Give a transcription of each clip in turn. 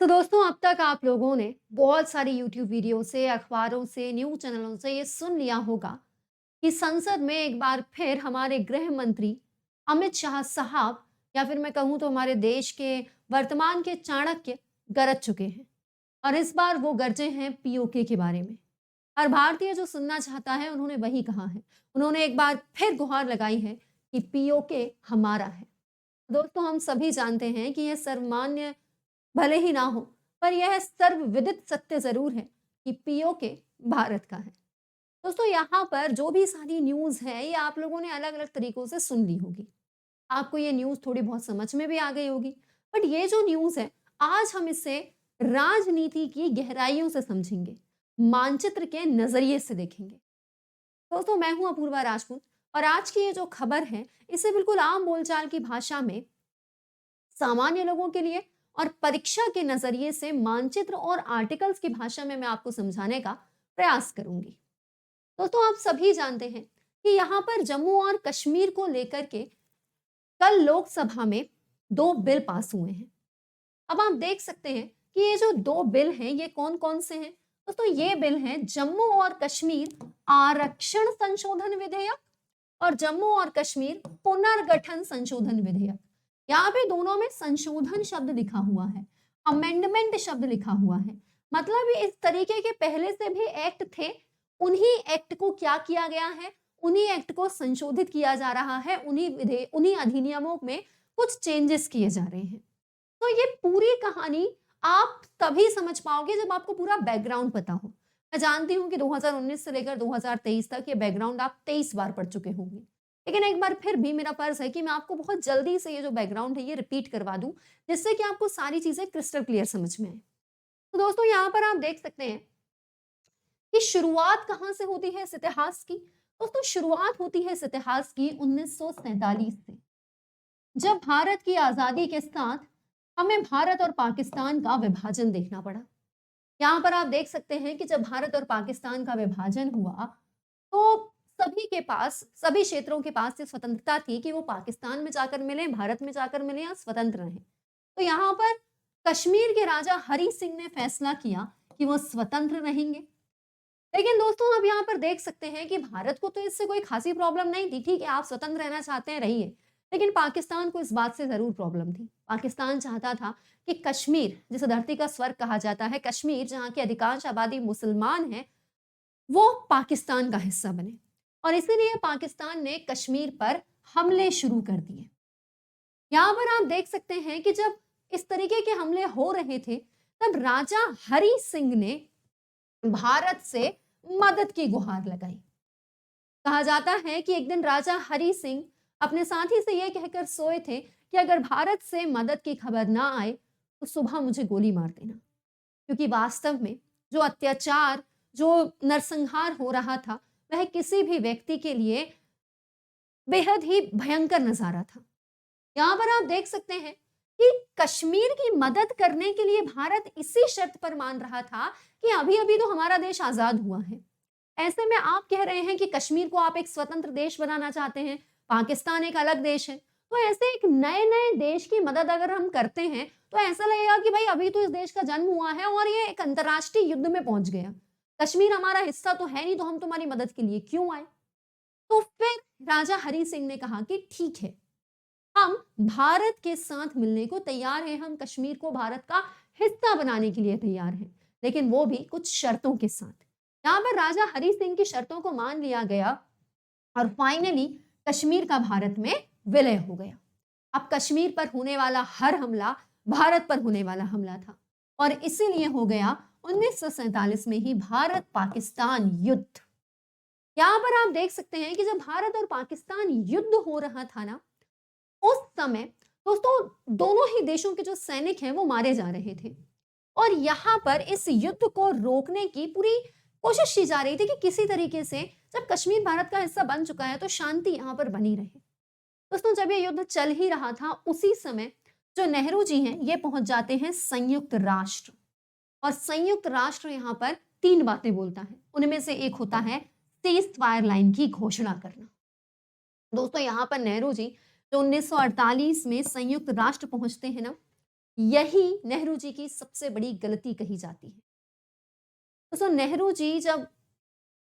तो दोस्तों अब तक आप लोगों ने बहुत सारी यूट्यूब वीडियो से, अखबारों से, न्यूज़ चैनलों से ये सुन लिया होगा कि संसद में एक बार फिर हमारे गृह मंत्री अमित शाह साहब या फिर मैं कहूँ तो हमारे देश के वर्तमान के चाणक्य गरज चुके हैं और इस बार वो गरजे हैं पीओके के बारे में। हर भारतीय जो सुनना चाहता है उन्होंने वही कहा है। उन्होंने एक बार फिर गुहार लगाई है कि पीओके हमारा है। दोस्तों हम सभी जानते हैं कि यह सर्वमान्य भले ही ना हो, पर यह सर्वविदित सत्य ज़रूर है कि पीओके भारत का है। दोस्तों यहाँ पर जो भी सारी न्यूज़ है, ये आप लोगों ने अलग-अलग तरीकों से सुन ली होगी। आपको ये न्यूज़ थोड़ी बहुत समझ में भी आ गई होगी। बट ये जो न्यूज़ है, आज हम इसे राजनीति की गहराइयों से समझेंगे, मानचित्र के नज़रिए से देखेंगे। दोस्तों मैं हूँ अपूर्वा राजपूत और आज की ये जो खबर है, इसे बिल्कुल आम बोलचाल की भाषा में सामान्य लोगों के लिए और परीक्षा के नजरिए से मानचित्र और आर्टिकल्स की भाषा में मैं आपको समझाने का प्रयास करूंगी। दोस्तों आप सभी जानते हैं कि यहाँ पर जम्मू और कश्मीर को लेकर के कल लोकसभा में दो बिल पास हुए हैं। अब आप देख सकते हैं कि ये जो दो बिल हैं ये कौन कौन से हैं। दोस्तों ये बिल हैं जम्मू और कश्मीर आरक्षण संशोधन विधेयक और जम्मू और कश्मीर पुनर्गठन संशोधन विधेयक। यहाँ पे दोनों में संशोधन शब्द लिखा हुआ है, अमेंडमेंट शब्द लिखा हुआ है। मतलब ये इस तरीके के पहले से भी एक्ट थे, उन्हीं एक्ट को क्या किया गया है, उन्हीं एक्ट को संशोधित किया जा रहा है, उन्हीं अधिनियमों में कुछ चेंजेस किए जा रहे हैं। तो ये पूरी कहानी आप तभी समझ पाओगे जब आपको पूरा बैकग्राउंड पता हो। मैं जानती हूँ कि 2019 से लेकर 2023 तक ये बैकग्राउंड आप 23 बार पढ़ चुके होंगे। लेकिन एक बार फिर भी मेरा फर्ज है कि मैं आपको बहुत जल्दी से ये जो बैकग्राउंड है ये रिपीट करवा दूं, जिससे कि आपको सारी चीजें क्रिस्टल क्लियर समझ में आए। तो दोस्तों यहाँ पर आप देख सकते हैं कि शुरुआत कहाँ से होती है इस इतिहास की। दोस्तों शुरुआत होती है इस इतिहास की 1947 से, जब भारत की आजादी के साथ हमें भारत और पाकिस्तान का विभाजन देखना पड़ा। यहाँ पर आप देख सकते हैं कि जब भारत और पाकिस्तान का विभाजन हुआ तो सभी के पास, सभी क्षेत्रों के पास ये स्वतंत्रता थी कि वो पाकिस्तान में जाकर मिले, भारत में जाकर मिले या स्वतंत्र रहें। तो यहाँ पर कश्मीर के राजा हरि सिंह ने फैसला किया कि वो स्वतंत्र रहेंगे। लेकिन दोस्तों आप यहाँ पर देख सकते हैं कि भारत को तो इससे कोई खासी प्रॉब्लम नहीं थी। ठीक है, आप स्वतंत्र रहना चाहते हैं, रहिए। लेकिन पाकिस्तान को इस बात से जरूर प्रॉब्लम थी। पाकिस्तान चाहता था कि कश्मीर, जिसे धरती का स्वर्ग कहा जाता है, कश्मीर जहाँ की अधिकांश आबादी मुसलमान है, वो पाकिस्तान का हिस्सा बने। और इसीलिए पाकिस्तान ने कश्मीर पर हमले शुरू कर दिए। यहाँ पर आप देख सकते हैं कि जब इस तरीके के हमले हो रहे थे, तब राजा हरि सिंह ने भारत से मदद की गुहार लगाई। कहा जाता है कि एक दिन राजा हरि सिंह अपने साथी से यह कहकर सोए थे कि अगर भारत से मदद की खबर ना आए तो सुबह मुझे गोली मार देना। क्योंकि वास्तव में जो अत्याचार, जो नरसंहार हो रहा था, वह किसी भी व्यक्ति के लिए बेहद ही भयंकर नजारा था। यहाँ पर आप देख सकते हैं कि कश्मीर की मदद करने के लिए भारत इसी शर्त पर मान रहा था कि अभी अभी तो हमारा देश आजाद हुआ है। ऐसे में आप कह रहे हैं कि कश्मीर को आप एक स्वतंत्र देश बनाना चाहते हैं, पाकिस्तान एक अलग देश है। तो ऐसे एक नए नए देश की मदद अगर हम करते हैं तो ऐसा लगेगा कि भाई अभी तो इस देश का जन्म हुआ है और ये एक अंतर्राष्ट्रीय युद्ध में पहुंच गया। कश्मीर हमारा हिस्सा तो है नहीं, तो हम तुम्हारी मदद के लिए क्यों आए। तो फिर राजा हरि सिंह ने कहा कि ठीक है, हम भारत के साथ मिलने को तैयार हैं, हम कश्मीर को भारत का हिस्सा बनाने के लिए तैयार हैं, लेकिन वो भी कुछ शर्तों के साथ। यहाँ पर राजा हरि सिंह की शर्तों को मान लिया गया और फाइनली कश्मीर का भारत में विलय हो गया। अब कश्मीर पर होने वाला हर हमला भारत पर होने वाला हमला था और इसीलिए हो गया 1947 में ही भारत पाकिस्तान युद्ध। यहाँ पर आप देख सकते हैं कि जब भारत और पाकिस्तान युद्ध हो रहा था ना, उस समय दोस्तों दोनों ही देशों के जो सैनिक हैं वो मारे जा रहे थे और यहाँ पर इस युद्ध को रोकने की पूरी कोशिश की जा रही थी कि किसी तरीके से जब कश्मीर भारत का हिस्सा बन चुका है तो शांति यहाँ पर बनी रहे। दोस्तों जब ये युद्ध चल ही रहा था, उसी समय जो नेहरू जी हैं ये पहुंच जाते हैं संयुक्त राष्ट्र। और संयुक्त राष्ट्र यहाँ पर तीन बातें बोलता है, उनमें से एक होता है सीज फायर लाइन की घोषणा करना। दोस्तों यहाँ पर नेहरू जी जो 1948 में संयुक्त राष्ट्र पहुंचते हैं ना, यही नेहरू जी की सबसे बड़ी गलती कही जाती है। दोस्तों नेहरू जी जब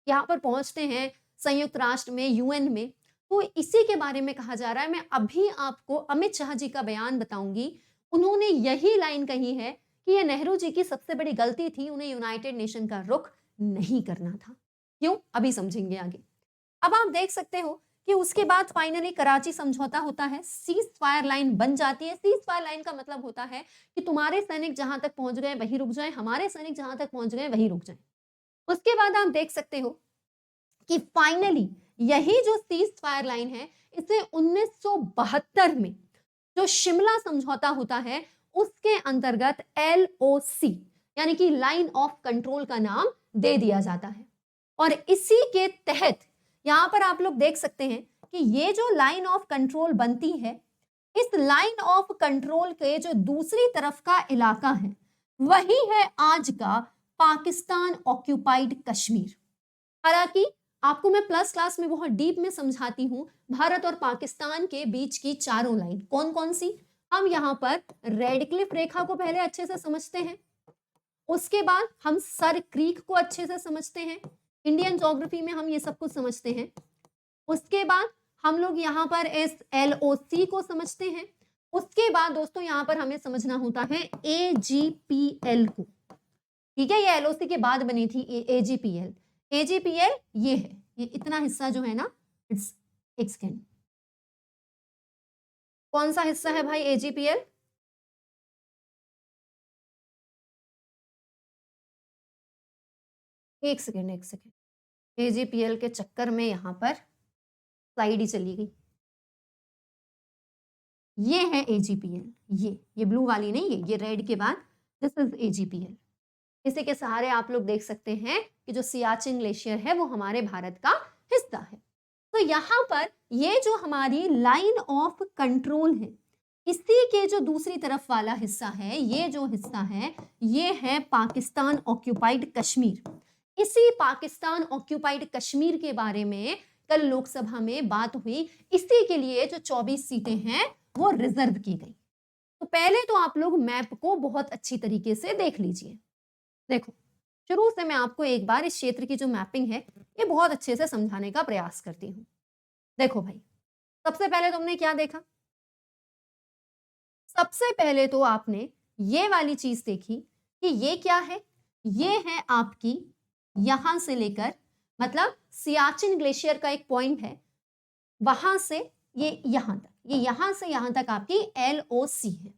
यहाँ पर पहुंचते हैं संयुक्त राष्ट्र में, यूएन में, तो इसी के बारे में कहा जा रहा है। मैं अभी आपको अमित शाह जी का बयान बताऊंगी। उन्होंने यही लाइन कही है कि ये नेहरू जी की सबसे बड़ी गलती थी, उन्हें यूनाइटेड नेशन का रुख नहीं करना था। क्यों? अभी समझेंगे आगे। अब आप देख सकते हो कि उसके बाद फाइनली कराची समझौता होता है, सीज फायर लाइन बन जाती है। सीज फायर लाइन का मतलब होता है कि तुम्हारे सैनिक जहां तक पहुंच गए वहीं रुक जाएं, हमारे सैनिक जहां तक पहुंच गए वहीं रुक जाएं। उसके बाद आप देख सकते हो कि फाइनली यही जो सीज फायर लाइन है, इसे 1972 में जो शिमला समझौता होता है उसके अंतर्गत LOC यानी कि लाइन ऑफ कंट्रोल का नाम दे दिया जाता है। और इसी के तहत यहां पर आप लोग देख सकते हैं कि ये जो लाइन ऑफ कंट्रोल बनती है, इस लाइन ऑफ कंट्रोल के जो दूसरी तरफ का इलाका है वही है आज का पाकिस्तान ऑक्यूपाइड कश्मीर। हालांकि आपको मैं प्लस क्लास में बहुत डीप में समझाती हूं भारत और पाकिस्तान के बीच की चारों लाइन कौन कौन सी। हम यहाँ पर रेड क्लिफ रेखा को पहले अच्छे से समझते हैं, उसके बाद हम सर क्रीक को अच्छे से समझते हैं, इंडियन ज्योग्राफी में हम ये सब कुछ समझते हैं। उसके बाद हम लोग यहाँ पर इस LOC को समझते हैं। उसके बाद दोस्तों यहाँ पर हमें समझना होता है AGPL को। ठीक है, ये LOC के बाद बनी थी AGPL। AGPL ये है, ये इतना हिस्सा जो है ना, इट्स एक्सटेंड। कौन सा हिस्सा है भाई AGPL? एक सेकेंड एक सेकेंड, AGPL के चक्कर में यहाँ पर स्लाइड ही चली गई। ये है AGPL, ये ब्लू वाली नहीं, ये रेड के बाद दिस इज AGPL। इसी के सहारे आप लोग देख सकते हैं कि जो सियाचिन ग्लेशियर है वो हमारे भारत का हिस्सा है। तो यहाँ पर ये जो हमारी लाइन ऑफ कंट्रोल है, इसी के जो दूसरी तरफ वाला हिस्सा है, ये जो हिस्सा है ये है पाकिस्तान ऑक्यूपाइड कश्मीर। इसी पाकिस्तान ऑक्यूपाइड कश्मीर के बारे में कल लोकसभा में बात हुई। इसी के लिए जो 24 सीटें हैं वो रिजर्व की गई। तो पहले तो आप लोग मैप को बहुत अच्छी तरीके से देख लीजिए। देखो, शुरू से मैं आपको एक बार इस क्षेत्र की जो मैपिंग है ये बहुत अच्छे से समझाने का प्रयास करती हूँ। देखो भाई, सबसे पहले तुमने क्या देखा? सबसे पहले तो आपने ये वाली चीज देखी कि ये क्या है? ये है आपकी यहां से लेकर, मतलब सियाचिन ग्लेशियर का एक पॉइंट है, वहां से ये यहां तक, ये यहां से यहां तक आपकी LOC है।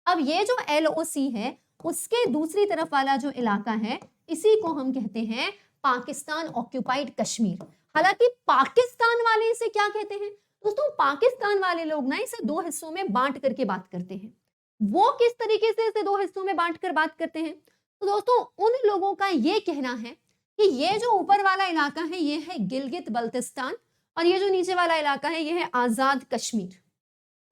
अब ये जो LOC है उसके दूसरी तरफ वाला जो इलाका है इसी को हम कहते हैं पाकिस्तान ऑक्यूपाइड कश्मीर। हालांकि पाकिस्तान वाले इसे क्या कहते हैं दोस्तों? पाकिस्तान वाले लोग ना इसे दो हिस्सों में बांट करके बात करते हैं। वो किस तरीके से इसे दो हिस्सों में बांट कर बात करते हैं? तो दोस्तों उन लोगों का ये कहना है कि ये जो ऊपर वाला इलाका है ये है गिलगित बल्तिस्तान और ये जो नीचे वाला इलाका है ये है आजाद कश्मीर।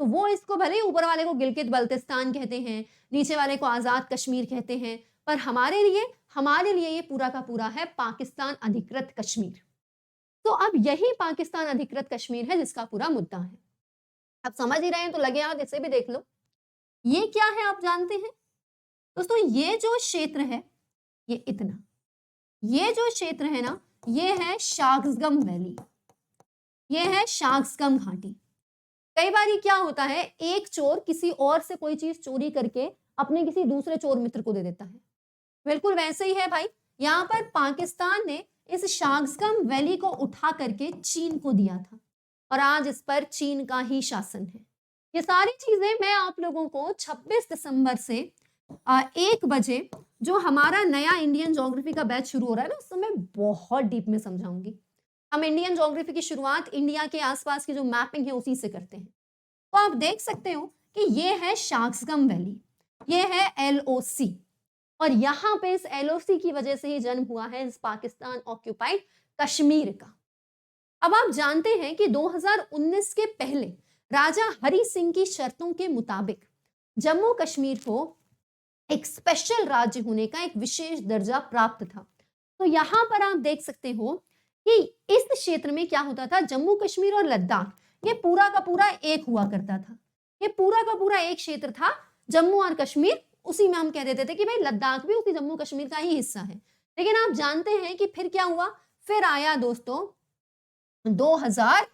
तो वो इसको भले ही ऊपर वाले को गिलगित बल्तिस्तान कहते हैं, नीचे वाले को आजाद कश्मीर कहते हैं, पर हमारे लिए ये पूरा का पूरा है पाकिस्तान अधिकृत कश्मीर। तो अब यही पाकिस्तान अधिकृत कश्मीर है जिसका पूरा मुद्दा है। अब समझ ही रहे हैं तो लगे हाथ इसे भी देख लो। ये क्या है आप जानते हैं दोस्तों? ये जो क्षेत्र है ये इतना, ये जो क्षेत्र है ना ये है शागजगम वैली, ये है शागजगम घाटी। कई बार क्या होता है, एक चोर किसी और से कोई चीज चोरी करके अपने किसी दूसरे चोर मित्र को दे देता है। बिल्कुल वैसे ही है भाई, यहाँ पर पाकिस्तान ने इस शागजगम वैली को उठा करके चीन को दिया था और आज इस पर चीन का ही शासन है। ये सारी चीजें मैं आप लोगों को 26 दिसंबर से 1 बजे जो हमारा नया इंडियन ज्योग्राफी का बैच शुरू हो रहा है ना उस समय बहुत डीप में समझाऊंगी। हम इंडियन ज्योग्राफी की शुरुआत इंडिया के आसपास की जो मैपिंग है उसी से करते हैं। तो आप देख सकते हो कि ये है शागजगम वैली, ये है LOC और यहाँ पे इस LOC की वजह से ही जन्म हुआ है इस पाकिस्तान ऑक्यूपाइड कश्मीर का। अब आप जानते हैं कि 2019 के पहले राजा हरि सिंह की शर्तों के मुताबिक जम्मू कश्मीर को एक स्पेशल राज्य होने का एक विशेष दर्जा प्राप्त था। तो यहाँ पर आप देख सकते हो कि इस क्षेत्र में क्या होता था, जम्मू कश्मीर और लद्दाख ये पूरा का पूरा एक हुआ करता था। ये पूरा का पूरा एक क्षेत्र था जम्मू और कश्मीर उसी में हम कह देते थे कि भाई लद्दाख भी उसी जम्मू कश्मीर का ही हिस्सा है। लेकिन आप जानते हैं कि फिर क्या हुआ? फिर आया दोस्तों 2000,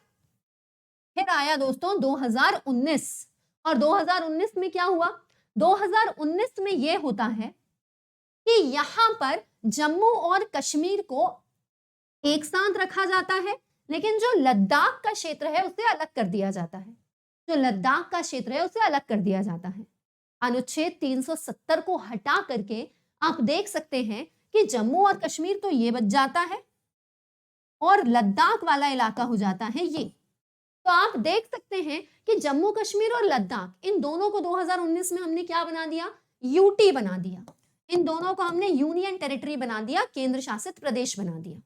फिर आया दोस्तों 2019। और 2019 में क्या हुआ? 2019 में यह होता है कि यहां पर जम्मू और कश्मीर को एक साथ रखा जाता है, लेकिन जो लद्दाख का क्षेत्र है उसे अलग कर दिया जाता है। जो लद्दाख का क्षेत्र है उसे अलग कर दिया जाता है। अनुच्छेद 370 को हटा करके आप देख सकते हैं कि जम्मू और कश्मीर तो ये बच जाता है और लद्दाख वाला इलाका हो जाता है ये। तो आप देख सकते हैं कि जम्मू कश्मीर और लद्दाख इन दोनों को 2019 में हमने क्या बना दिया? यूटी बना दिया। इन दोनों को हमने यूनियन टेरिटरी बना दिया, केंद्र शासित प्रदेश बना दिया।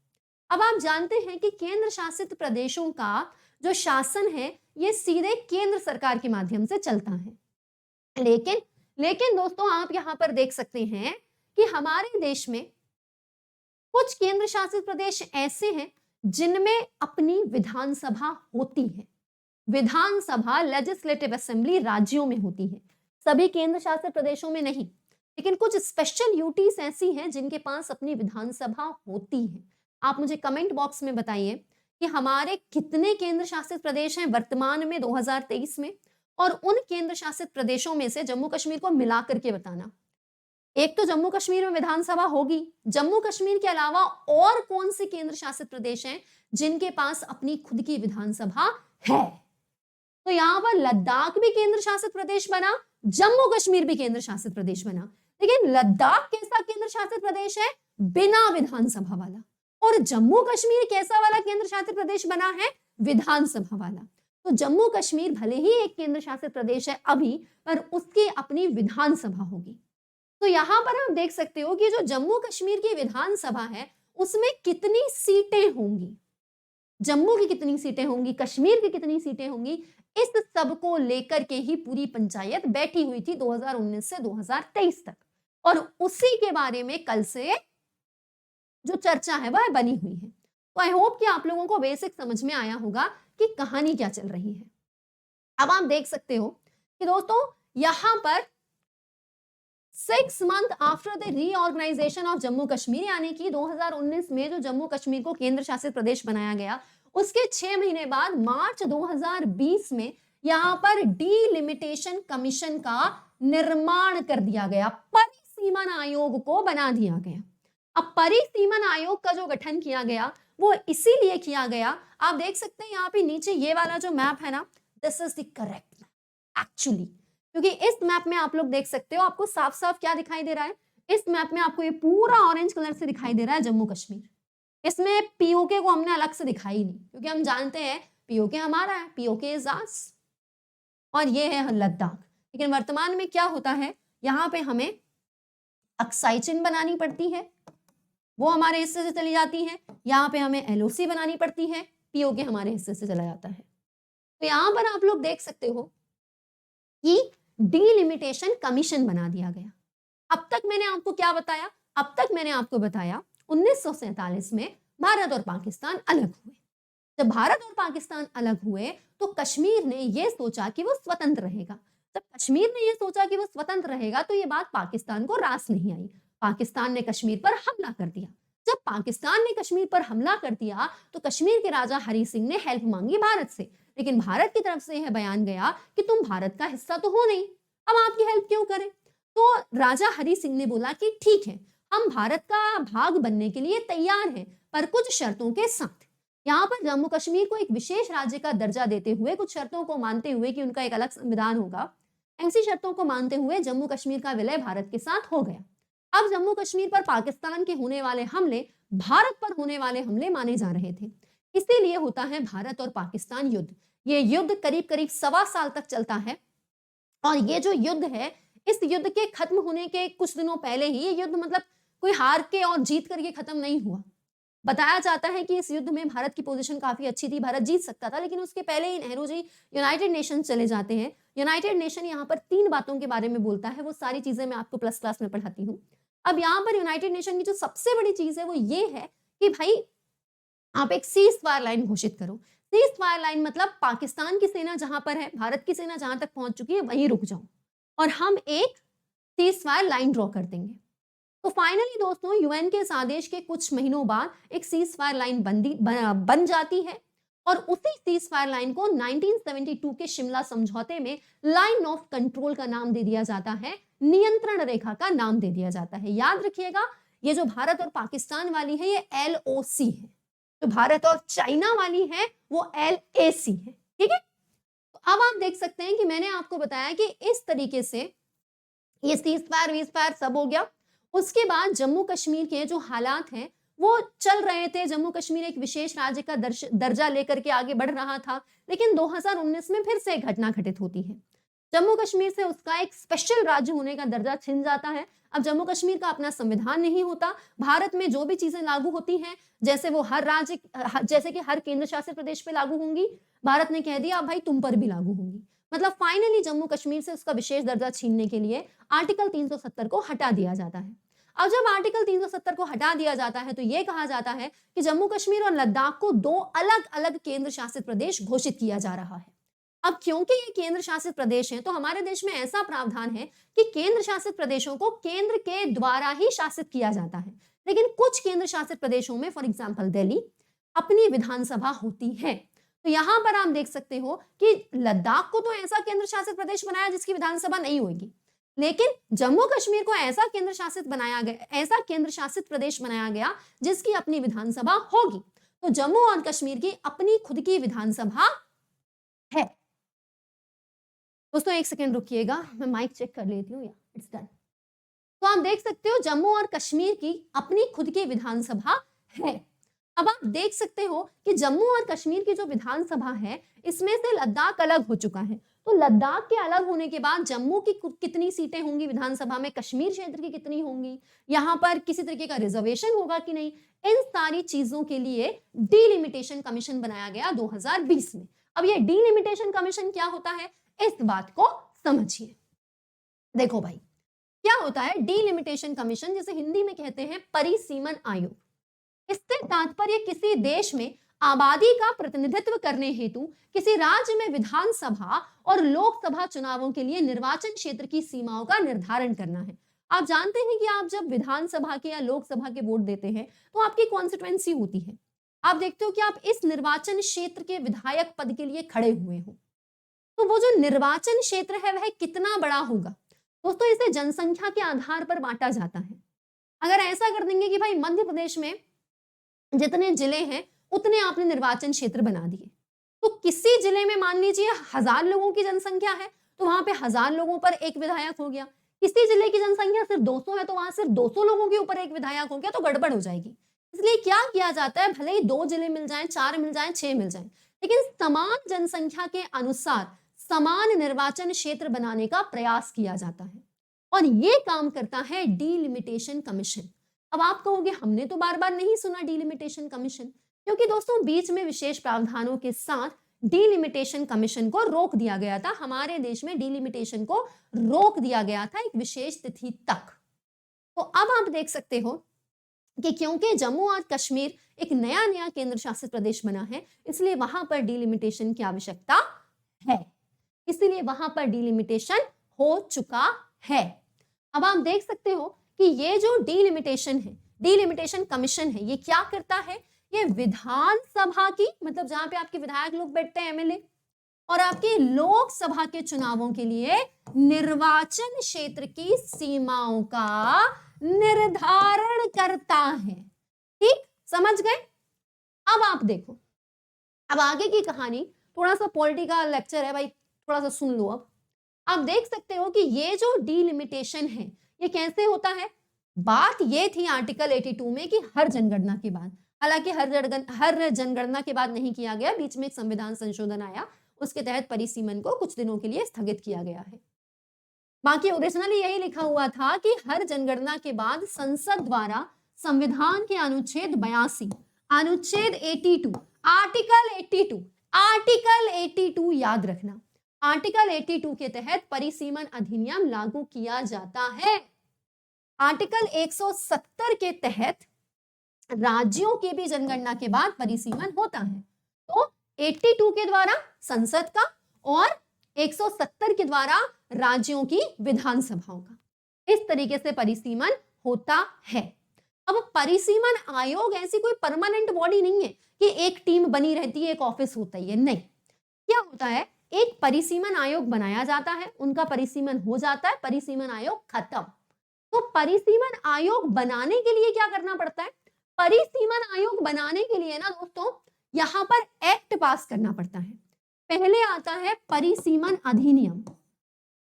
अब आप जानते हैं कि केंद्र शासित प्रदेशों का जो शासन है ये सीधे केंद्र सरकार के माध्यम से चलता है। लेकिन दोस्तों आप यहां पर देख सकते हैं कि हमारे देश में कुछ केंद्र शासित प्रदेश ऐसे हैं जिनमें अपनी विधानसभा होती है। विधानसभा, लेजिस्लेटिव असेंबली राज्यों में होती है, सभी केंद्र शासित प्रदेशों में नहीं। लेकिन कुछ स्पेशल यूटीज ऐसी हैं जिनके पास अपनी विधानसभा होती है। आप मुझे कमेंट बॉक्स में बताइए कि हमारे कितने केंद्र शासित प्रदेश हैं वर्तमान में 2023 में, और उन केंद्र शासित प्रदेशों में से जम्मू कश्मीर को मिला करके बताना। एक तो जम्मू कश्मीर में विधानसभा होगी, जम्मू कश्मीर के अलावा और कौन से केंद्र शासित प्रदेश हैं जिनके पास अपनी खुद की विधानसभा है? तो यहां पर लद्दाख भी केंद्र शासित प्रदेश बना, जम्मू कश्मीर भी केंद्र शासित प्रदेश बना। लेकिन लद्दाख कैसा केंद्र शासित प्रदेश है? बिना विधानसभा वाला। और जम्मू कश्मीर कैसा वाला केंद्र शासित प्रदेश बना है? विधानसभा वाला। तो जम्मू कश्मीर भले ही एक केंद्र शासित प्रदेश है अभी, पर उसकी अपनी विधानसभा होगी। तो यहां पर आप देख सकते हो कि जो जम्मू कश्मीर की विधानसभा है उसमें कितनी सीटें होंगी, जम्मू की कितनी सीटें होंगी, कश्मीर की कितनी सीटें होंगी, इस सब को लेकर के ही पूरी पंचायत बैठी हुई थी 2019 से 2023 तक। और उसी के बारे में कल से जो चर्चा है वह बनी हुई है। तो आई होप कि आप लोगों को बेसिक समझ में आया होगा कि कहानी क्या चल रही है। अब आप देख सकते हो कि दोस्तों यहां पर 6 month after the reorganisation of Jammu Kashmir, यानी कि 2019 में जो जम्मू कश्मीर को केंद्र शासित प्रदेश बनाया गया, उसके 6 महीने बाद मार्च 2020 में यहां पर डीलिमिटेशन कमीशन का निर्माण कर दिया गया, परिसीमन आयोग को बना दिया गया। अब परिसीमन आयोग का जो गठन किया गया वो इसीलिए किया गया, आप देख सकते हैं यहाँ पे नीचे ये वाला जो मैप है ना, this is the correct map actually, क्योंकि इस मैप में आप लोग देख सकते हो आपको साफ साफ क्या दिखाई दे रहा है। इस मैप में आपको ये पूरा ऑरेंज कलर से दिखाई दे रहा है जम्मू कश्मीर। इसमें पीओके को हमने अलग से दिखाई नहीं, क्योंकि हम जानते हैं पीओके हमारा है, पीओके इज आस, और ये है लद्दाख। लेकिन वर्तमान में क्या होता है, यहाँ पे हमें अक्साई चिन्ह बनानी पड़ती है, वो हमारे हिस्से से चली जाती है। यहाँ पे हमें एलओसी बनानी पड़ती है, पीओके हमारे हिस्से से चला जाता है। तो यहाँ पर आप लोग देख सकते हो कि डीलिमिटेशन कमीशन बना दिया गया। अब तक मैंने आपको क्या बताया? अब तक मैंने आपको बताया 1947 में भारत और पाकिस्तान अलग हुए। जब भारत और पाकिस्तान अलग हुए तो कश्मीर ने यह सोचा कि वो स्वतंत्र रहेगा। जब कश्मीर ने यह सोचा कि वो स्वतंत्र रहेगा तो ये बात पाकिस्तान को रास नहीं आई। पाकिस्तान ने कश्मीर पर हमला कर दिया। जब पाकिस्तान ने कश्मीर पर हमला कर दिया तो कश्मीर के राजा हरि सिंह ने हेल्प मांगी भारत से, लेकिन भारत की तरफ से यह बयान गया कि तुम भारत का हिस्सा तो हो नहीं, अब आपकी हेल्प क्यों करें। तो राजा हरि सिंह ने बोला कि ठीक है, हम भारत का भाग बनने के लिए तैयार हैं, पर कुछ शर्तों के साथ। यहाँ पर जम्मू कश्मीर को एक विशेष राज्य का दर्जा देते हुए, कुछ शर्तों को मानते हुए कि उनका एक अलग संविधान होगा, ऐसी शर्तों को मानते हुए जम्मू कश्मीर का विलय भारत के साथ हो गया। अब जम्मू कश्मीर पर पाकिस्तान के होने वाले हमले भारत पर होने वाले हमले माने जा रहे थे, इसीलिए होता है भारत और पाकिस्तान युद्ध। ये युद्ध करीब करीब 1.25 साल तक चलता है, और ये जो युद्ध है, इस युद्ध के खत्म होने के कुछ दिनों पहले ही ये युद्ध मतलब कोई हार के और जीत करके खत्म नहीं हुआ। बताया जाता है कि इस युद्ध में भारत की पोजीशन काफी अच्छी थी, भारत जीत सकता था, लेकिन उसके पहले ही नेहरू जी यूनाइटेड नेशन चले जाते हैं। यूनाइटेड नेशन यहाँ पर 3 बातों के बारे में बोलता है, वो सारी चीजें मैं आपको प्लस क्लास में पढ़ाती हूँ। अब यहाँ पर यूनाइटेड नेशन की जो सबसे बड़ी चीज है वो ये है कि भाई आप एक सीज फायर लाइन घोषित करो। सीज फायर लाइन मतलब पाकिस्तान की सेना जहां पर है, भारत की सेना जहां तक पहुंच चुकी है वहीं रुक जाओ, और हम एक सीज़फायर लाइन ड्रॉ कर देंगे। तो फाइनली दोस्तों यूएन के इस आदेश के कुछ महीनों बाद एक सीज़फायर लाइन बन जाती है और उसी सीज़फायर लाइन को 1972 के शिमला समझौते में लाइन ऑफ कंट्रोल का नाम दे दिया जाता है, नियंत्रण रेखा का नाम दे दिया जाता है। याद रखिएगा, ये जो भारत और पाकिस्तान वाली है ये LOC है, जो भारत और चाइना वाली है वो LAC है। ठीक है, तो अब आप देख सकते हैं कि मैंने आपको बताया कि इस तरीके से ये सीज़फायर वीज़फायर सब हो गया। उसके बाद जम्मू कश्मीर के जो हालात हैं वो चल रहे थे। जम्मू कश्मीर एक विशेष राज्य का दर्जा लेकर के आगे बढ़ रहा था, लेकिन 2019 में फिर से एक घटना घटित होती है। जम्मू कश्मीर से उसका एक स्पेशल राज्य होने का दर्जा छिन जाता है। अब जम्मू कश्मीर का अपना संविधान नहीं होता। भारत में जो भी चीजें लागू होती हैं, जैसे वो हर राज्य, जैसे कि हर केंद्र शासित प्रदेश पे लागू होंगी, भारत ने कह दिया अब भाई तुम पर भी लागू होंगी। मतलब फाइनली जम्मू कश्मीर से उसका विशेष दर्जा छीनने के लिए आर्टिकल 370 को हटा दिया जाता है। अब जब आर्टिकल 370 को हटा दिया जाता है तो यह कहा जाता है कि जम्मू कश्मीर और लद्दाख को दो अलग अलग केंद्र शासित प्रदेश घोषित किया जा रहा है। अब क्योंकि ये केंद्र शासित प्रदेश हैं, तो हमारे देश में ऐसा प्रावधान है कि केंद्र शासित प्रदेशों को केंद्र के द्वारा ही शासित किया जाता है, लेकिन कुछ केंद्र शासित प्रदेशों में, फॉर एग्जाम्पल दिल्ली, अपनी विधानसभा होती है। तो यहां पर आप देख सकते हो कि लद्दाख को तो ऐसा केंद्र शासित प्रदेश बनाया जिसकी विधानसभा नहीं होगी, लेकिन जम्मू कश्मीर को ऐसा केंद्र शासित प्रदेश बनाया गया जिसकी अपनी विधानसभा होगी। तो जम्मू और कश्मीर की अपनी खुद की विधानसभा है। दोस्तों एक सेकेंड रुकिएगा, मैं माइक चेक कर लेती हूँ। It's done. तो आप देख सकते हो जम्मू और कश्मीर की अपनी खुद की विधानसभा है। अब आप देख सकते हो कि जम्मू और कश्मीर की जो विधानसभा है इसमें से लद्दाख अलग हो चुका है। तो लद्दाख के अलग होने के बाद जम्मू की कितनी सीटें होंगी विधानसभा में, कश्मीर क्षेत्र की कितनी होंगी, यहाँ पर किसी तरीके का रिजर्वेशन होगा कि नहीं, इन सारी चीजों के लिए डीलिमिटेशन कमीशन बनाया गया 2020 में। अब ये डीलिमिटेशन कमीशन क्या होता है, इस बात को समझिए। देखो भाई, क्या होता है डीलिमिटेशन कमीशन, जिसे हिंदी में कहते हैं परिसीमन आयोग। इससे तात्पर्य किसी देश में आबादी का प्रतिनिधित्व करने हेतु किसी राज्य में विधानसभा और लोकसभा चुनावों के लिए निर्वाचन क्षेत्र की सीमाओं का निर्धारण करना है। आप जानते हैं कि आप जब विधानसभा के या लोकसभा के वोट देते हैं तो आपकी कॉन्स्टिट्यूएंसी होती है। आप देखते हो कि आप इस निर्वाचन क्षेत्र के विधायक पद के लिए खड़े हुए हो, तो वो जो निर्वाचन क्षेत्र है वह कितना बड़ा होगा दोस्तों, इसे जनसंख्या के आधार पर बांटा जाता है। अगर ऐसा कर देंगे कि भाई मध्य प्रदेश में जितने जिले हैं उतने आपने निर्वाचन क्षेत्र बना दिए, तो किसी जिले में मान लीजिए 1000 लोगों की जनसंख्या है तो वहां पे 1000 लोगों पर एक विधायक हो गया। किसी जिले की जनसंख्या सिर्फ 200 है तो वहां सिर्फ 200 लोगों के ऊपर एक विधायक हो गया, तो गड़बड़ हो जाएगी। इसलिए क्या किया जाता है, भले ही 2 जिले मिल जाएं, 4 मिल जाएं, 6 मिल जाएं, लेकिन समान जनसंख्या के अनुसार समान निर्वाचन क्षेत्र बनाने का प्रयास किया जाता है, और ये काम करता है डीलिमिटेशन कमीशन। अब आप कहोगे हमने तो बार बार नहीं सुना डीलिमिटेशन कमीशन, क्योंकि दोस्तों बीच में विशेष प्रावधानों के साथ डीलिमिटेशन कमीशन को रोक दिया गया था। हमारे देश में डीलिमिटेशन को रोक दिया गया था एक विशेष तिथि तक। तो अब आप देख सकते हो कि क्योंकि जम्मू और कश्मीर एक नया केंद्र शासित प्रदेश बना है, इसलिए वहां पर डीलिमिटेशन की आवश्यकता है, इसलिए वहां पर डीलिमिटेशन हो चुका है। अब आप देख सकते हो कि ये जो डीलिमिटेशन है, डीलिमिटेशन कमीशन है, ये क्या करता है, ये विधानसभा की, मतलब जहां पे आपके विधायक लोग बैठते हैं एमएलए, और आपकी लोकसभा के चुनावों के लिए निर्वाचन क्षेत्र की सीमाओं का निर्धारण करता है। ठीक, समझ गए? अब आप देखो, अब आगे की कहानी थोड़ा सा पॉलिटिकल लेक्चर है भाई, थोड़ा सा सुन लो। अब आप देख सकते हो कि ये जो डीलिमिटेशन है ये कैसे होता है। बात ये थी आर्टिकल 82 में कि हर जनगणना के बाद, हालांकि हर जनगणना के बाद नहीं किया गया, बीच में एक संविधान संशोधन आया, उसके तहत परिसीमन को कुछ दिनों के लिए स्थगित किया गया है। बाकी ओरिजिनली यही लिखा हुआ था कि हर जनगणना के बाद संसद द्वारा संविधान के अनुच्छेद 82, अनुच्छेद 82, आर्टिकल 82 याद रखना, आर्टिकल 82 के तहत परिसीमन अधिनियम लागू किया जाता है। आर्टिकल 170 के तहत राज्यों की भी जनगणना के बाद परिसीमन होता है। तो 82 के द्वारा संसद का और 170 के द्वारा राज्यों की विधानसभाओं का। इस तरीके से परिसीमन होता है। अब परिसीमन आयोग ऐसी कोई परमानेंट बॉडी नहीं है कि एक टीम बनी रहती है, एक ऑफिस होता ही है, नहीं। क्या होता है, एक परिसीमन आयोग बनाया जाता है, उनका परिसीमन हो जाता है, परिसीमन आयोग खत्म। तो परिसीमन आयोग बनाने के लिए क्या करना पड़ता है? परिसीमन आयोग बनाने के लिए ना दोस्तों, यहां पर एक्ट पास करना पड़ता है। पहले आता है परिसीमन अधिनियम,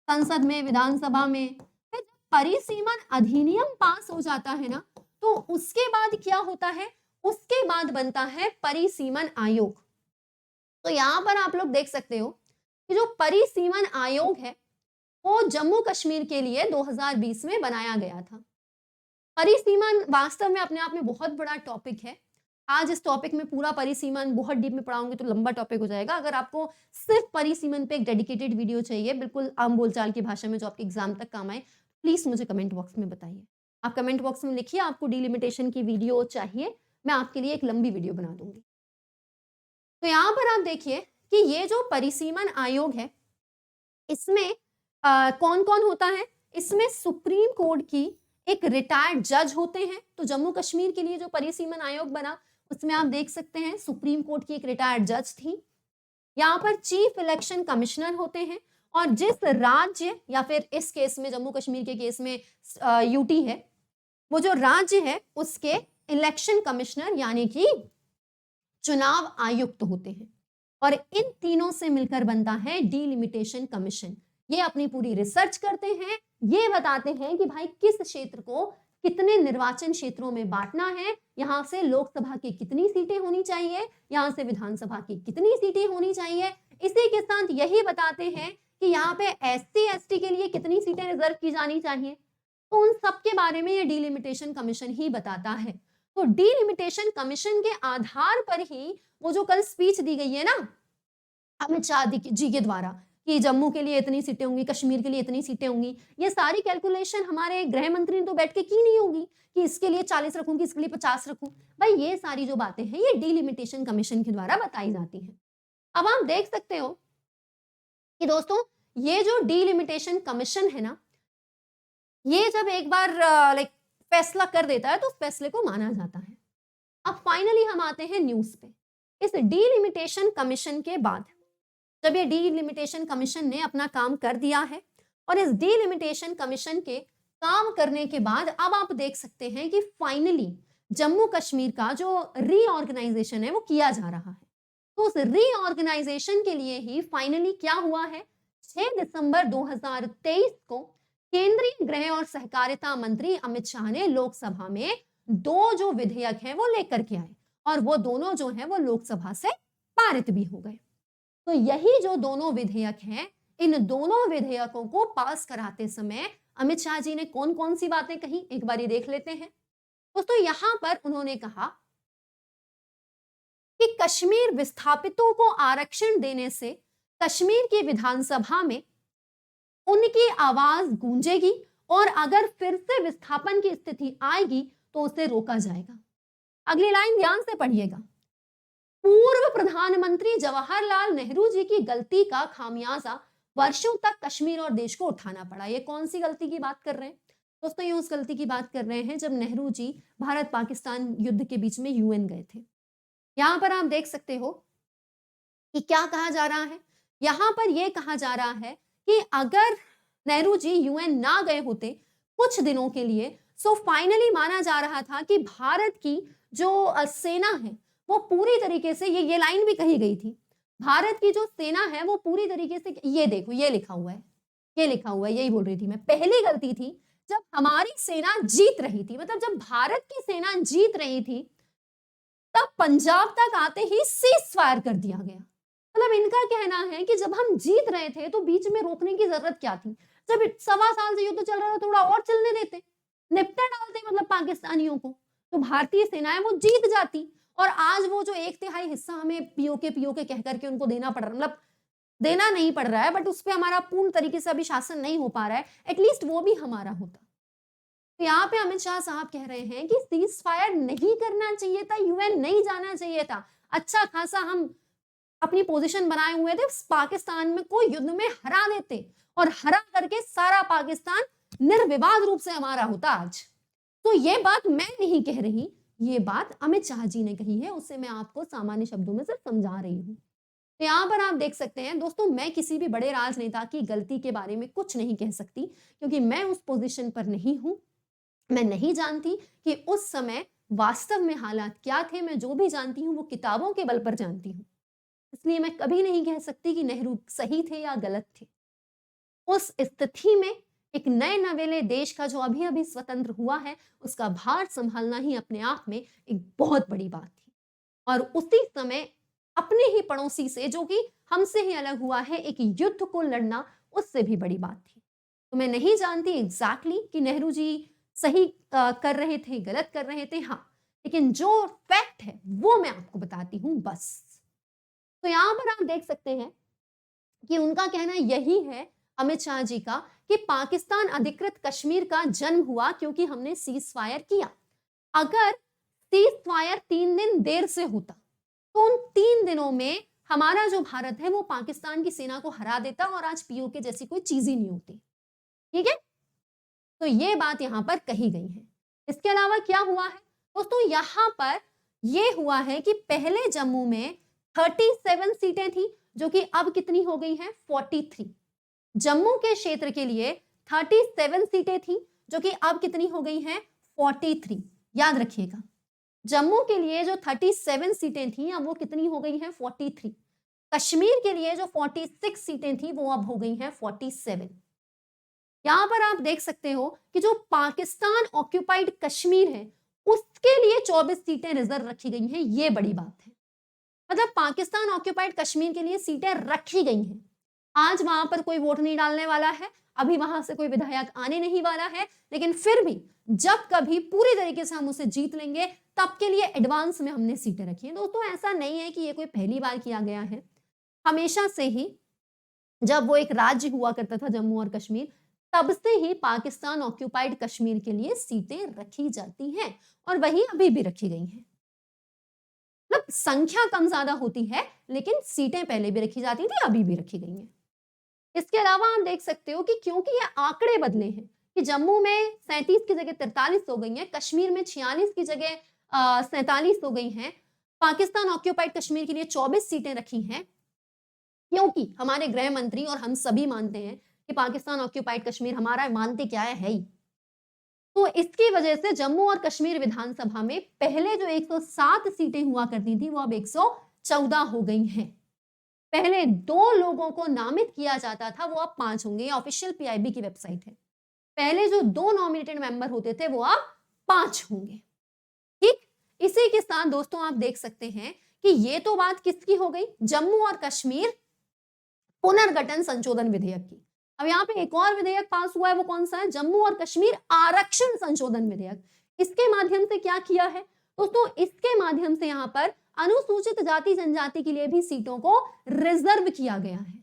संसद में, विधानसभा में। फिर जब परिसीमन अधिनियम पास हो जाता है ना, तो उसके बाद क्या होता है, उसके बाद बनता है परिसीमन आयोग। तो यहां पर आप लोग देख सकते हो कि जो परिसीमन आयोग है वो जम्मू कश्मीर के लिए 2020 में बनाया गया था। परिसीमन वास्तव में अपने आप में बहुत बड़ा टॉपिक है। आज इस टॉपिक में पूरा परिसीमन बहुत डीप में पढ़ाऊंगी तो लंबा टॉपिक हो जाएगा। अगर आपको सिर्फ परिसीमन पे एक डेडिकेटेड वीडियो चाहिए, बिल्कुल आम बोलचाल की भाषा में, जो आपके एग्जाम तक काम आए, प्लीज मुझे कमेंट बॉक्स में बताइए। आप कमेंट बॉक्स में लिखिए आपको डिलिमिटेशन की वीडियो चाहिए, मैं आपके लिए एक लंबी वीडियो बना दूंगी। तो यहाँ पर आप देखिए कि ये जो परिसीमन आयोग है, इसमें कौन कौन होता है? इसमें सुप्रीम कोर्ट की एक रिटायर्ड जज होते हैं। तो जम्मू कश्मीर के लिए जो परिसीमन आयोग बना, उसमें आप देख सकते हैं सुप्रीम कोर्ट की एक रिटायर्ड जज थी। यहाँ पर चीफ इलेक्शन कमिश्नर होते हैं, और जिस राज्य, या फिर इस केस में जम्मू कश्मीर के केस में यूटी है, वो जो राज्य है उसके इलेक्शन कमिश्नर यानी कि चुनाव आयुक्त होते हैं। और इन तीनों से मिलकर बनता है डीलिमिटेशन कमीशन। ये अपनी पूरी रिसर्च करते हैं, ये बताते हैं कि भाई किस क्षेत्र को कितने निर्वाचन क्षेत्रों में बांटना है, यहां से लोकसभा की कितनी सीटें होनी चाहिए, यहां से विधानसभा की कितनी सीटें होनी चाहिए। इसी के साथ यही बताते हैं कि यहाँ पे एससी एसटी के लिए कितनी सीटें रिजर्व की जानी चाहिए। तो उन सब के बारे में ये डीलिमिटेशन कमीशन ही बताता है। तो डीलिमिटेशन कमीशन के आधार पर ही वो जो कल स्पीच दी गई है ना अमित शाह जी के द्वारा कि जम्मू के लिए इतनी सीटें होंगी, कश्मीर के लिए इतनी सीटें होंगी, ये सारी कैलकुलेशन हमारे गृह मंत्री ने तो बैठ के की नहीं होगी कि इसके लिए 40 रखूंगी, इसके लिए 50 रखूं। भाई ये सारी जो बातें हैं ये डीलिमिटेशन कमीशन के द्वारा बताई जाती हैं। अब आप देख सकते हो कि दोस्तों ये जो डीलिमिटेशन कमीशन है ना, ये जब एक बार फैसला कर देता है तो उस फैसले को माना जाता है। अब फाइनली हम आते हैं न्यूज पे। इस डीलिमिटेशन कमीशन के बाद, जब ये डीलिमिटेशन कमीशन ने अपना काम कर दिया है, और इस डीलिमिटेशन कमीशन के काम करने के बाद अब आप देख सकते हैं कि फाइनली जम्मू कश्मीर का जो रीऑर्गेनाइजेशन है वो किया जा रहा है। तो उस रीऑर्गेनाइजेशन के लिए ही फाइनली क्या हुआ है, 6 दिसंबर 2023 को केंद्रीय गृह और सहकारिता मंत्री अमित शाह ने लोकसभा में 2 जो विधेयक हैं वो लेकर के आए, और वो दोनों जो हैं वो लोकसभा से पारित भी हो गए। तो यही जो दोनों विधेयक हैं, इन दोनों विधेयकों को पास कराते समय अमित शाह जी ने कौन कौन सी बातें कही, एक बार देख लेते हैं। दोस्तों यहां पर उन्होंने कहा कि कश्मीर विस्थापितों को आरक्षण देने से कश्मीर की विधानसभा में उनकी आवाज गूंजेगी, और अगर फिर से विस्थापन की स्थिति आएगी तो उसे रोका जाएगा। अगली लाइन ध्यान से पढ़िएगा। पूर्व प्रधानमंत्री जवाहरलाल नेहरू जी की गलती का खामियाजा वर्षों तक कश्मीर और देश को उठाना पड़ा। ये कौन सी गलती की बात कर रहे हैं दोस्तों? ये उस गलती की बात कर रहे हैं जब नेहरू जी भारत पाकिस्तान युद्ध के बीच में यूएन गए थे। यहां पर आप देख सकते हो कि क्या कहा जा रहा है। यहां पर यह कहा जा रहा है कि अगर नेहरू जी यूएन ना गए होते कुछ दिनों के लिए, सो फाइनली माना जा रहा था कि भारत की जो सेना है वो पूरी तरीके से, ये लाइन भी कही गई थी, भारत की जो सेना है वो पूरी तरीके से, ये देखो ये लिखा हुआ है, ये लिखा हुआ है, यही बोल रही थी मैं। पहली गलती थी जब हमारी सेना जीत रही थी, मतलब जब भारत की सेना जीत रही थी तब पंजाब तक आते ही सीज फायर कर दिया गया। मतलब इनका कहना है कि जब हम जीत रहे थे तो बीच में रोकने की जरूरत क्या थी? जब 1.25 साल से युद्ध चल रहा था थोड़ा और चलने देते, निपटा डालते मतलब पाकिस्तानियों को, तो भारतीय सेनाएं वो जीत जाती। और आज वो जो 1/3 हिस्सा हमें पीओके कह करके उनको देना पड़ रहा, मतलब देना नहीं पड़ रहा है, बट उस पर हमारा पूर्ण तरीके से अभी शासन नहीं हो पा रहा है, एटलीस्ट वो भी हमारा होता। तो यहाँ पे अमित शाह साहब कह रहे हैं कि सीज फायर नहीं करना चाहिए था, यूएन नहीं जाना चाहिए था। अच्छा खासा हम अपनी पोजीशन बनाए हुए थे, पाकिस्तान में को युद्ध में हरा देते और हरा करके सारा पाकिस्तान निर्विवाद रूप से हमारा होता आज। तो ये बात मैं नहीं कह रही, ये बात अमित शाह जी ने कही है, उससे मैं आपको सामान्य शब्दों में सिर्फ समझा रही हूँ। तो यहाँ पर आप देख सकते हैं दोस्तों, मैं किसी भी बड़े राजनेता की गलती के बारे में कुछ नहीं कह सकती, क्योंकि मैं उस पोजीशन पर नहीं हूं। मैं नहीं जानती कि उस समय वास्तव में हालात क्या थे। मैं जो भी जानती हूँ वो किताबों के बल पर जानती हूँ, इसलिए मैं कभी नहीं कह सकती कि नेहरू सही थे या गलत थे। उस स्थिति में एक नए नवेले देश का जो अभी अभी स्वतंत्र हुआ है, उसका भार संभालना ही अपने आप में एक बहुत बड़ी बात थी। और उसी समय अपने ही पड़ोसी से, जो कि हमसे ही अलग हुआ है, एक युद्ध को लड़ना उससे भी बड़ी बात थी। तो मैं नहीं जानती एग्जैक्टली कि नेहरू जी सही कर रहे थे, गलत कर रहे थे, हाँ, लेकिन जो फैक्ट है वो मैं आपको बताती हूं बस। तो यहां पर आप देख सकते हैं कि उनका कहना यही है, अमित शाह जी का, कि पाकिस्तान अधिकृत कश्मीर का जन्म हुआ क्योंकि हमने सीज फायर किया। अगर सीज फायर 3 दिन देर से होता तो उन 3 दिनों में हमारा जो भारत है वो पाकिस्तान की सेना को हरा देता और आज पीओके जैसी कोई चीज ही नहीं होती। ठीक है, तो ये बात यहां पर कही गई है। इसके अलावा क्या हुआ है दोस्तों, यहां पर यह हुआ है कि पहले जम्मू में 37 सीटें थी, जो कि अब कितनी हो गई हैं, 43। जम्मू के क्षेत्र के लिए 37 सीटें थी, जो कि अब कितनी हो गई हैं, 43। याद रखिएगा, जम्मू के लिए जो 37 सीटें थी अब वो कितनी हो गई हैं, 43। कश्मीर के लिए जो 46 सीटें थी वो अब हो गई हैं 47। यहां पर आप देख सकते हो कि जो पाकिस्तान ऑक्यूपाइड कश्मीर है उसके लिए 24 सीटें रिजर्व रखी गई हैं। ये बड़ी बात है, मतलब पाकिस्तान ऑक्यूपाइड कश्मीर के लिए सीटें रखी गई हैं। आज वहां पर कोई वोट नहीं डालने वाला है, अभी वहां से कोई विधायक आने नहीं वाला है, लेकिन फिर भी जब कभी पूरी तरीके से हम उसे जीत लेंगे तब के लिए एडवांस में हमने सीटें रखी हैं। दोस्तों ऐसा नहीं है कि ये कोई पहली बार किया गया है, हमेशा से ही जब वो एक राज्य हुआ करता था जम्मू और कश्मीर, तब से ही पाकिस्तान ऑक्यूपाइड कश्मीर के लिए सीटें रखी जाती हैं और वही अभी भी रखी गई हैं। मतलब संख्या कम ज्यादा होती है लेकिन सीटें पहले भी रखी जाती थी, अभी भी रखी गई हैं। इसके अलावा आप देख सकते हो कि क्योंकि ये आंकड़े बदले हैं कि जम्मू में 37 की जगह 43 हो गई हैं, कश्मीर में 46 की जगह 47 हो गई हैं, पाकिस्तान ऑक्यूपाइड कश्मीर के लिए 24 सीटें रखी हैं, क्योंकि हमारे गृह मंत्री और हम सभी मानते हैं कि पाकिस्तान ऑक्यूपाइड कश्मीर हमारा, मानते क्या है ही। तो इसकी वजह से जम्मू और कश्मीर विधानसभा में पहले जो 107 सीटें हुआ करती थी वो अब 114 हो गई हैं। पहले 2 लोगों को नामित किया जाता था, वो अब 5 होंगे। ऑफिशियल पीआईबी की वेबसाइट है। पहले जो 2 नॉमिनेटेड मेंबर होते थे वो अब 5 होंगे। ठीक, इसी के साथ दोस्तों आप देख सकते हैं कि ये तो बात किसकी हो गई, जम्मू और कश्मीर पुनर्गठन संशोधन विधेयक की। अब यहाँ पे एक और विधेयक पास हुआ है, वो कौन सा है, जम्मू और कश्मीर आरक्षण संशोधन विधेयक। इसके माध्यम से क्या किया है दोस्तों, इसके माध्यम से यहाँ पर अनुसूचित जाति जनजाति के लिए भी सीटों को रिजर्व किया गया है।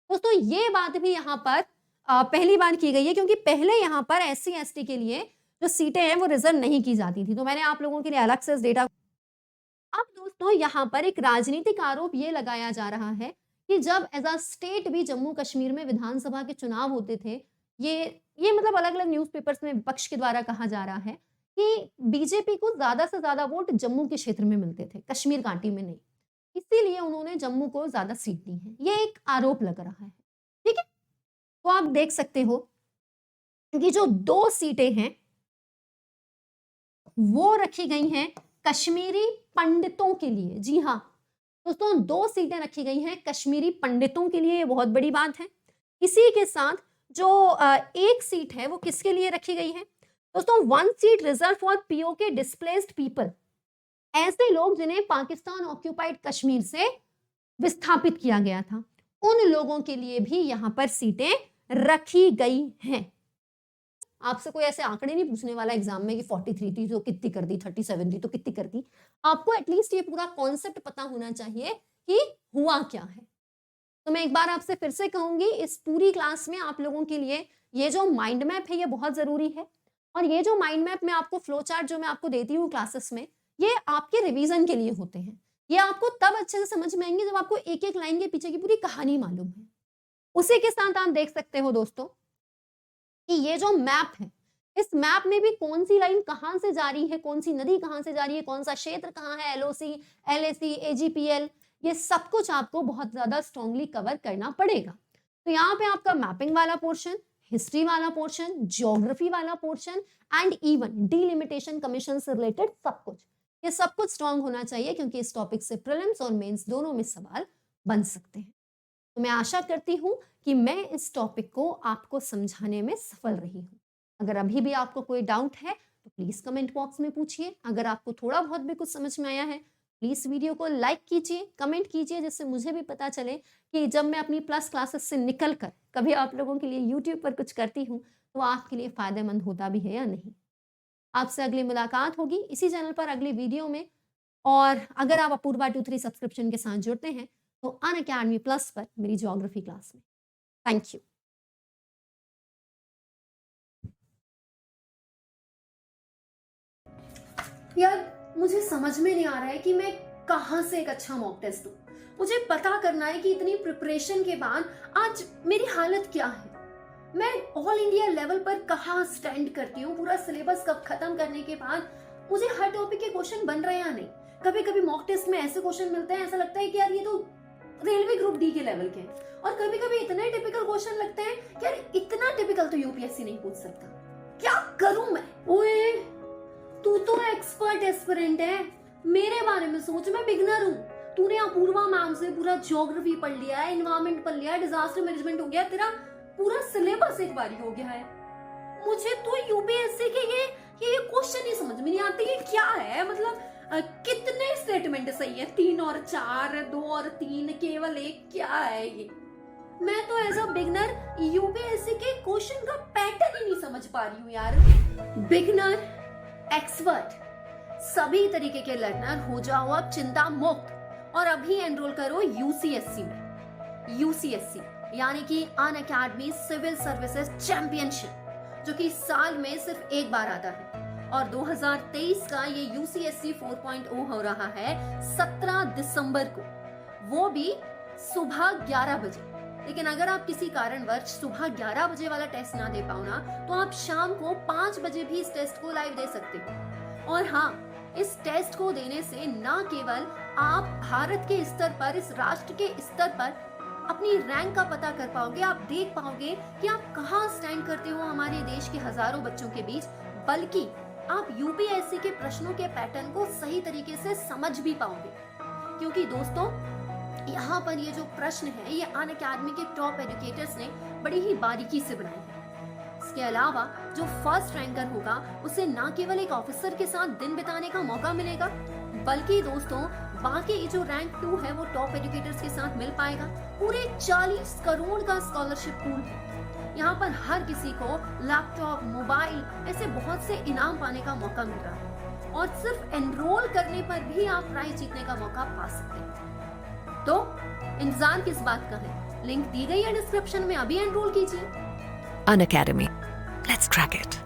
दोस्तों ये बात भी यहाँ पर पहली बार की गई है, क्योंकि पहले यहाँ पर SC ST के लिए जो सीटें हैं वो रिजर्व नहीं की जाती थी। तो मैंने आप लोगों के लिए अलग से डेटा। अब दोस्तों यहाँ पर एक राजनीतिक आरोप ये लगाया जा रहा है कि जब एज अ स्टेट भी जम्मू कश्मीर में विधानसभा के चुनाव होते थे, ये मतलब अलग अलग न्यूज़पेपर्स में विपक्ष के द्वारा कहा जा रहा है कि बीजेपी को ज्यादा से ज्यादा वोट जम्मू के क्षेत्र में मिलते थे, कश्मीर घाटी में नहीं, इसीलिए उन्होंने जम्मू को ज्यादा सीट दी है। ये एक आरोप लग रहा है। ठीक है, तो आप देख सकते हो कि जो 2 सीटें हैं वो रखी गई हैं कश्मीरी पंडितों के लिए। जी हाँ दोस्तों, 2 सीटें रखी गई हैं कश्मीरी पंडितों के लिए, ये बहुत बड़ी बात है। इसी के साथ जो एक सीट है वो किसके लिए रखी गई है दोस्तों, 1 seat reserve for PoK displaced people, ऐसे लोग जिन्हें पाकिस्तान ऑक्यूपाइड कश्मीर से विस्थापित किया गया था, उन लोगों के लिए भी यहां पर सीटें रखी गई हैं। आपसे कोई ऐसे आंकड़े नहीं पूछने वाला एग्जाम में कि 43 थी तो कितनी कर दी, 37 थी तो कितनी कर दी। आपको एटलीस्ट ये पूरा कॉन्सेप्ट पता होना चाहिए कि हुआ क्या है। तो मैं एक बार आपसे फिर से कहूंगी, इस पूरी क्लास में आप लोगों के लिए ये जो माइंड मैप है ये बहुत जरूरी है, और ये जो माइंड मैप में आपको फ्लो चार्ट जो मैं आपको देती हूँ क्लासेस में, ये आपके रिवीजन के लिए होते हैं। ये आपको तब अच्छे से समझ में आएंगे जब आपको एक एक लाइन के पीछे की पूरी कहानी मालूम है। उसी के साथ आप देख सकते हो दोस्तों कि ये जो मैप है, इस मैप में भी कौन सी लाइन कहां से जा रही है, कौन सी नदी कहां से जा रही है, कौन सा क्षेत्र कहां है, एलओसी, एलएसी, एजीपीएल, ये सब कुछ आपको बहुत ज्यादा स्ट्रांगली कवर करना पड़ेगा। तो यहाँ पे आपका मैपिंग वाला पोर्शन, हिस्ट्री वाला पोर्शन, ज्योग्राफी वाला portion and even delimitation commission से रिलेटेड सब कुछ, ये सब कुछ स्ट्रांग होना चाहिए, क्योंकि इस टॉपिक से प्रीलिम्स और मेंस दोनों में सवाल बन सकते हैं। तो मैं आशा करती हूं कि मैं इस टॉपिक को आपको समझाने में सफल रही हूं। अगर अभी भी आपको कोई डाउट है तो प्लीज कमेंट बॉक्स में पूछिए। अगर आपको थोड़ा बहुत भी कुछ समझ में आया है, प्लीज वीडियो को लाइक कीजिए, कमेंट कीजिए, जिससे मुझे भी पता चले कि जब मैं अपनी प्लस क्लासेस से निकल कर कभी आप लोगों के लिए यूट्यूब पर कुछ करती हूँ तो आपके लिए फायदेमंद होता भी है या नहीं। आपसे अगली मुलाकात होगी इसी चैनल पर अगली वीडियो में। और अगर आप अपूर्वा 23 सब्सक्रिप्शन के साथ जुड़ते हैं तो अनअकैडमी प्लस पर मेरी ज्योग्राफी क्लास में। Thank you. यार मुझे समझ में नहीं आ रहा है कि मैं कहां से एक अच्छा मॉक टेस्ट दूं। मुझे पता करना है कि इतनी प्रिपरेशन के बाद आज मेरी हालत क्या है, मैं ऑल इंडिया लेवल पर कहां स्टैंड करती हूँ। पूरा सिलेबस कब खत्म करने के बाद मुझे हर टॉपिक के क्वेश्चन बन रहे हैं या नहीं। कभी कभी मॉक टेस्ट में ऐसे क्वेश्चन मिलते हैं, ऐसा लगता है कि यार ये तो रेलवे ग्रुप डी के लेवल के हैं। और कभी कभी इतने टिपिकल क्वेश्चन लगते हैं कि यार इतना टिपिकल तो यूपीएससी नहीं पूछ सकता। क्या करूं मैं? ओए तू तो एक्सपर्ट एस्पिरेंट है, मेरे बारे में सोच, मैं बिगनर हूँ। तूने अपूर्वा मैम से पूरा ज्योग्राफी पढ़ लिया है, एनवायरमेंट पढ़ लिया है, डिजास्टर मैनेजमेंट हो गया, तेरा पूरा सिलेबस एक बारी हो गया है। मुझे तो यूपीएससी के ये क्वेश्चन ही समझ में नहीं आते ये क्या है। मतलब कितने स्टेटमेंट सही है, 3 और 4, 2 और 3, केवल एक, क्या है ये? मैं तो एज अ बिगनर यूपीएससी के क्वेश्चन का पैटर्न ही नहीं समझ पा रही हूँ यार। बिगनर, एक्सपर्ट, सभी तरीके के लर्नर हो जाओ अब चिंता मुक्त और अभी एनरोल करो यूसीएससी में। यूसीएससी यानी कि अनअकैडमी सिविल सर्विसेज चैंपियनशिप, जो कि साल में सिर्फ एक बार आता है। और 2023 का ये यूसीएससी 4.0 हो रहा है 17 दिसंबर को, वो भी सुबह 11 बजे। लेकिन अगर आप किसी कारणवश सुबह 11 बजे वाला टेस्ट ना दे पाओ ना, तो आप शाम को 5 बजे भी इस टेस्ट को लाइव दे सकते हो। और हाँ, इस टेस्ट को देने से न केवल आप भारत के स्तर पर, इस राष्ट्र के स्तर पर अपनी रैंक का पता कर पाओगे, आप देख पाओगे कि आप कहाँ स्टैंड करते हो हमारे देश के हजारों बच्चों के बीच, बल्कि आप यूपीएससी के प्रश्नों के पैटर्न को सही तरीके से समझ भी पाओगे। क्योंकि दोस्तों यहाँ पर ये जो प्रश्न है ये अनअकैडमी के टॉप एजुकेटर्स ने बड़ी ही बारीकी से बनाए हैं। इसके अलावा जो फर्स्ट रैंकर होगा उसे न केवल एक ऑफिसर के साथ दिन बिताने का मौका मिलेगा, बल्कि दोस्तों बाकी जो रैंक 2 है वो टॉप एजुकेटर्स के साथ मिल पाएगा। पूरे 40 करोड़ का स्कॉलरशिप पूल है। यहाँ पर हर किसी को लैपटॉप, मोबाइल, ऐसे बहुत से इनाम पाने का मौका मिल रहा है। और सिर्फ एनरोल करने पर भी आप प्राइज जीतने का मौका पा सकते हैं। तो इंतजार किस बात का है? लिंक दी गई है डिस्क्रिप्शन में, अभी एनरोल कीजिए। Unacademy. Let's crack it.